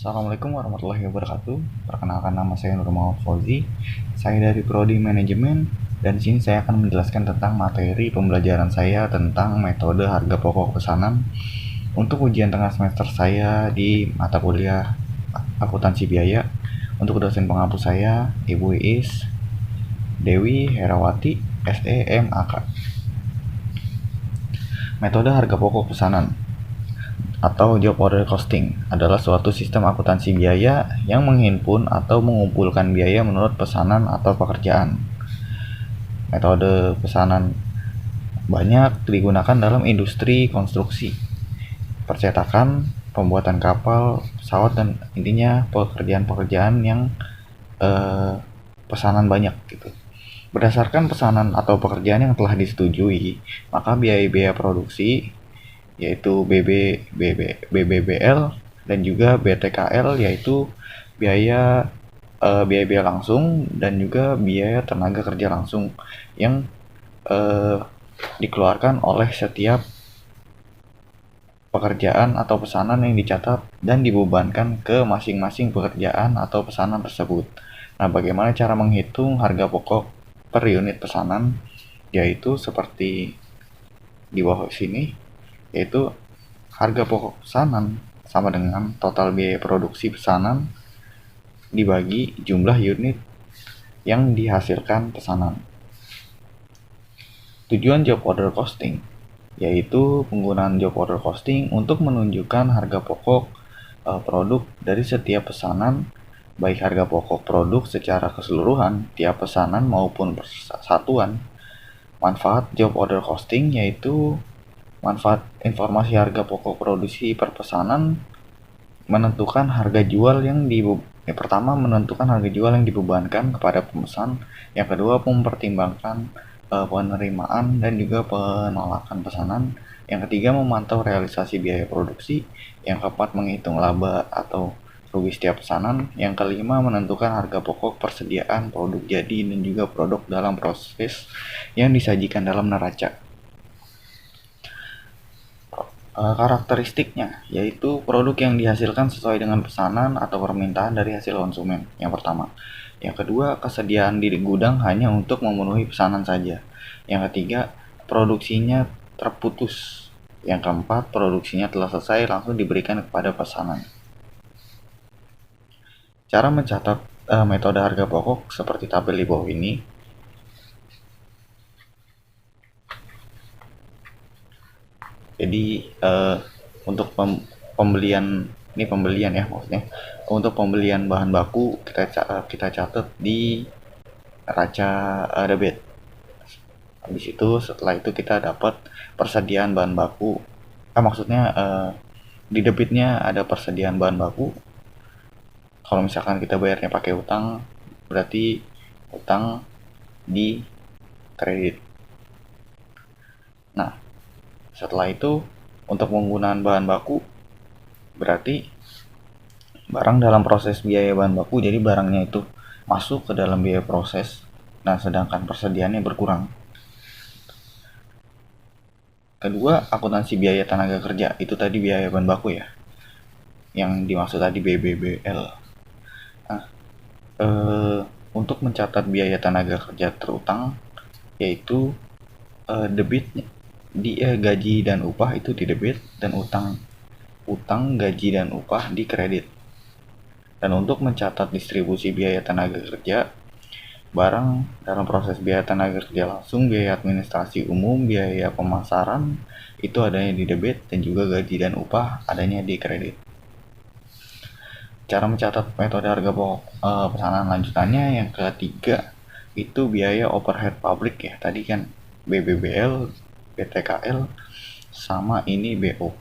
Assalamualaikum warahmatullahi wabarakatuh. Perkenalkan, nama saya Nur Muhammad Fauzi. Saya dari Prodi Manajemen, dan di sini saya akan menjelaskan tentang materi pembelajaran saya tentang metode harga pokok pesanan untuk ujian tengah semester saya di mata kuliah akuntansi biaya. Untuk dosen pengampu saya Ibu Iis Dewi Herawati SEMAK. Metode harga pokok pesanan atau job order costing adalah suatu sistem akuntansi biaya yang menghimpun atau mengumpulkan biaya menurut pesanan atau pekerjaan. Metode pesanan banyak digunakan dalam industri konstruksi, percetakan, pembuatan kapal, pesawat, dan intinya pekerjaan-pekerjaan yang pesanan banyak gitu. Berdasarkan pesanan atau pekerjaan yang telah disetujui, maka biaya-biaya produksi yaitu BBBL dan juga BTKL, yaitu biaya biaya langsung dan juga biaya tenaga kerja langsung yang dikeluarkan oleh setiap pekerjaan atau pesanan yang dicatat dan dibebankan ke masing-masing pekerjaan atau pesanan tersebut. Nah, bagaimana cara menghitung harga pokok per unit pesanan? Yaitu seperti di bawah sini, yaitu harga pokok pesanan sama dengan total biaya produksi pesanan dibagi jumlah unit yang dihasilkan pesanan. Tujuan job order costing yaitu penggunaan job order costing untuk menunjukkan harga pokok produk dari setiap pesanan, baik harga pokok produk secara keseluruhan tiap pesanan maupun persatuan. Manfaat job order costing yaitu manfaat informasi harga pokok produksi per pesanan, menentukan harga jual yang pertama menentukan harga jual yang dibebankan kepada pemesan, yang kedua mempertimbangkan penerimaan dan juga penolakan pesanan, yang ketiga memantau realisasi biaya produksi, yang keempat menghitung laba atau rugi setiap pesanan, yang kelima menentukan harga pokok persediaan produk jadi dan juga produk dalam proses yang disajikan dalam neraca. Karakteristiknya yaitu produk yang dihasilkan sesuai dengan pesanan atau permintaan dari hasil konsumen, yang pertama. Yang kedua, kesediaan di gudang hanya untuk memenuhi pesanan saja. Yang ketiga, produksinya terputus. Yang keempat, produksinya telah selesai langsung diberikan kepada pesanan. Cara mencatat metode harga pokok seperti tabel di bawah ini. Jadi untuk pembelian ya maksudnya. Untuk pembelian bahan baku kita catat di neraca debit. Habis itu setelah itu kita dapat persediaan bahan baku. Maksudnya di debitnya ada persediaan bahan baku. Kalau misalkan kita bayarnya pakai utang, berarti utang di kredit. Nah, setelah itu untuk penggunaan bahan baku berarti barang dalam proses biaya bahan baku, jadi barangnya itu masuk ke dalam biaya proses, nah sedangkan persediaannya berkurang. Kedua, akuntansi biaya tenaga kerja, itu tadi biaya bahan baku ya, yang dimaksud tadi BBBL. Nah, untuk mencatat biaya tenaga kerja terutang yaitu debitnya di gaji dan upah itu di debit, dan utang gaji dan upah di kredit. Dan untuk mencatat distribusi biaya tenaga kerja, barang dalam proses biaya tenaga kerja langsung, biaya administrasi umum, biaya pemasaran itu adanya di debit, dan juga gaji dan upah adanya di kredit. Cara mencatat metode harga pokok pesanan lanjutannya, yang ketiga itu biaya overhead publik ya, tadi kan BBBL, BTKL, sama ini BOP.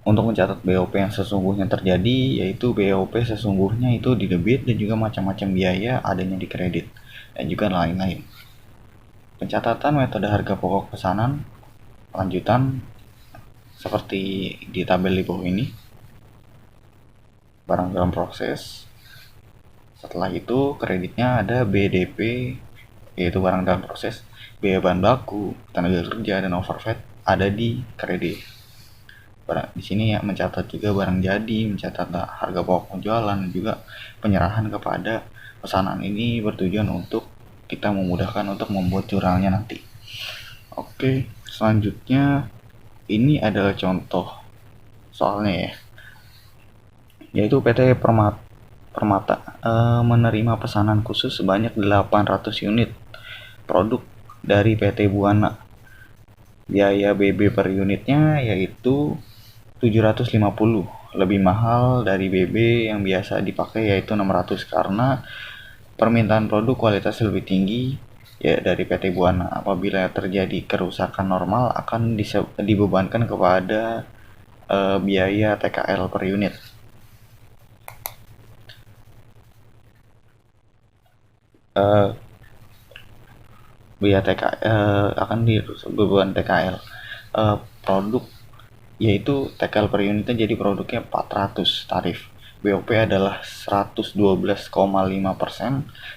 Untuk mencatat BOP yang sesungguhnya terjadi, yaitu BOP sesungguhnya itu di debit dan juga macam-macam biaya adanya di kredit, dan juga lain-lain. Pencatatan metode harga pokok pesanan lanjutan seperti di tabel di bawah ini. Barang dalam proses. Setelah itu kreditnya ada BDP, yaitu barang dalam proses. Biaya bahan baku, tenaga kerja, dan overhead ada di kredit. Di sini ya mencatat juga barang jadi, mencatat harga pokok penjualan, juga penyerahan kepada pesanan. Ini bertujuan untuk kita memudahkan untuk membuat jurnalnya nanti. Oke, selanjutnya ini adalah contoh soalnya ya, yaitu PT Permata menerima pesanan khusus sebanyak 800 unit produk dari PT Buana. Biaya BB per unitnya yaitu 750, lebih mahal dari BB yang biasa dipakai yaitu 600 karena permintaan produk kualitas lebih tinggi ya dari PT Buana. Apabila terjadi kerusakan normal akan dibebankan kepada biaya TKL per unit. Biaya TKL akan dibeban TKL produk, yaitu TKL per unitnya jadi produknya 400 tarif. BOP adalah 112,5%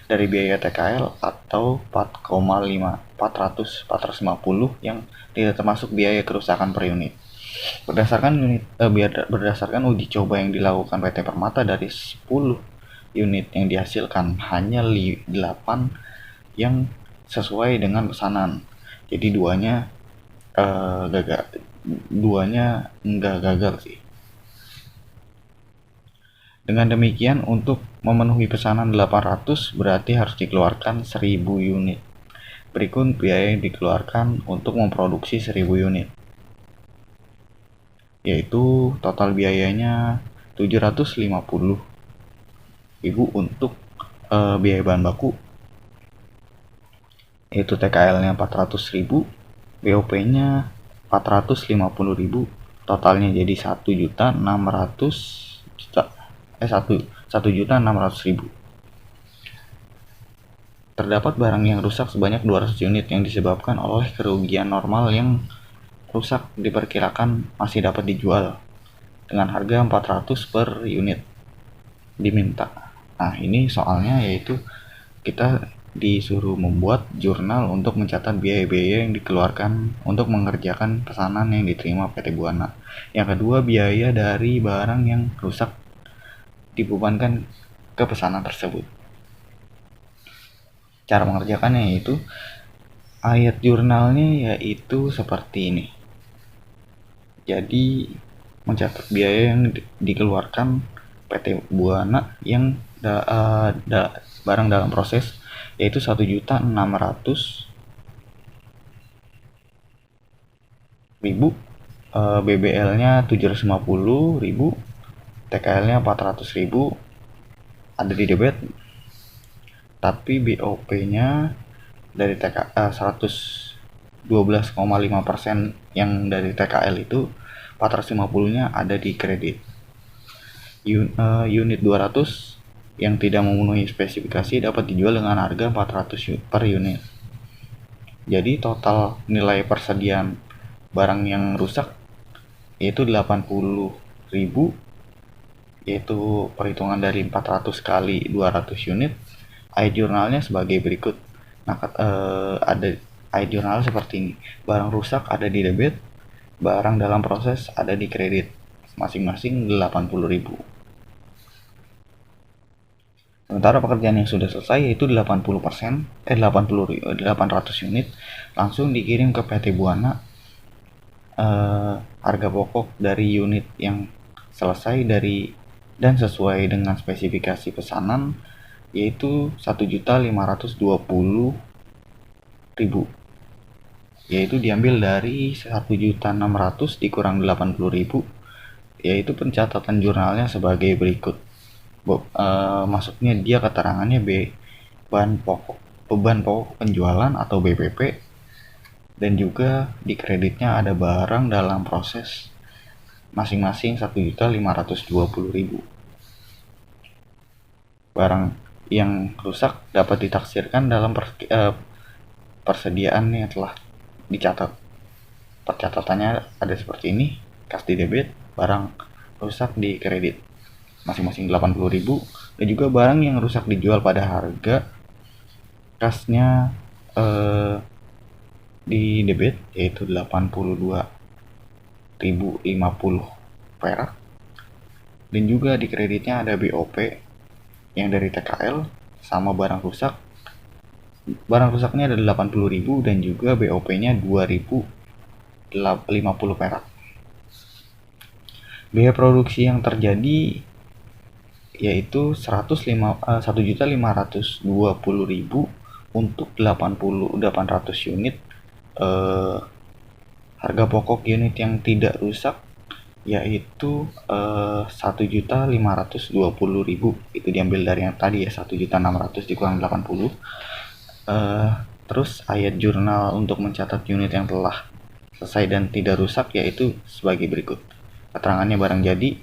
dari biaya TKL atau 450 yang tidak termasuk biaya kerusakan per unit. Berdasarkan uji coba yang dilakukan PT Permata, dari 10 unit yang dihasilkan hanya 8 yang sesuai dengan pesanan. Jadi duanya enggak gagal sih. Dengan demikian, untuk memenuhi pesanan 800 berarti harus dikeluarkan 1000 unit. Berikut biaya yang dikeluarkan untuk memproduksi 1000 unit, yaitu total biayanya 750.000 untuk biaya bahan baku, yaitu TKL-nya 400.000, BOP-nya 450.000, totalnya jadi 1.600.000. Terdapat barang yang rusak sebanyak 200 unit yang disebabkan oleh kerugian normal yang rusak diperkirakan masih dapat dijual dengan harga 400 per unit diminta. Nah, ini soalnya yaitu kita disuruh membuat jurnal untuk mencatat biaya-biaya yang dikeluarkan untuk mengerjakan pesanan yang diterima PT Buana. Yang kedua, biaya dari barang yang rusak dibebankan ke pesanan tersebut. Cara mengerjakannya yaitu ayat jurnalnya yaitu seperti ini. Jadi mencatat biaya yang dikeluarkan PT Buana yang barang dalam proses yaitu 1.600.000, BBL-nya 750.000, TKL-nya 400.000 ada di debit, tapi BOP-nya dari 112,5% yang dari TKL itu 450-nya ada di kredit. Unit 200 yang tidak memenuhi spesifikasi dapat dijual dengan harga 400 per unit. Jadi total nilai persediaan barang yang rusak yaitu 80.000, yaitu perhitungan dari 400 kali 200 unit. Ayat jurnalnya sebagai berikut. Nah, ada ayat jurnal seperti ini. Barang rusak ada di debit, barang dalam proses ada di kredit, masing-masing 80.000. Sementara pekerjaan yang sudah selesai yaitu 800 unit langsung dikirim ke PT Buana. Harga pokok dari unit yang selesai dan sesuai dengan spesifikasi pesanan yaitu 1.520.000, yaitu diambil dari 1.600.000 dikurang 80.000, yaitu pencatatan jurnalnya sebagai berikut. Maksudnya dia keterangannya beban pokok penjualan atau BPP, dan juga di kreditnya ada barang dalam proses masing-masing 1.520.000. Barang yang rusak dapat ditaksirkan dalam persediaan yang telah dicatat. Percatatannya ada seperti ini: kas di debit, barang rusak di kredit masing-masing 80.000, dan juga barang yang rusak dijual pada harga kasnya di debit yaitu 82 perak. Dan juga di kreditnya ada BOP yang dari TKL sama barang rusak. Barang rusaknya ada 80.000 dan juga BOP-nya 2.050 perak. Biaya produksi yang terjadi yaitu 1.520.000 untuk 800 unit. Harga pokok unit yang tidak rusak yaitu 1.520.000. Itu diambil dari yang tadi ya, 1.600.000 dikurang 80. Terus ayat jurnal untuk mencatat unit yang telah selesai dan tidak rusak yaitu sebagai berikut. Keterangannya barang jadi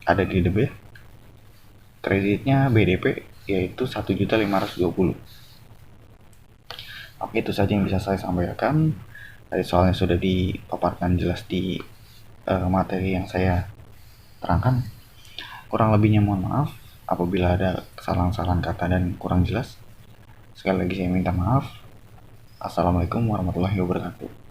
ada di debit, kreditnya BDP yaitu 1.520.000. Oke, itu saja yang bisa saya sampaikan. Dari soalnya sudah dipaparkan jelas di materi yang saya terangkan. Kurang lebihnya mohon maaf apabila ada kesalahan-kesalahan kata dan kurang jelas. Sekali lagi saya minta maaf. Assalamualaikum warahmatullahi wabarakatuh.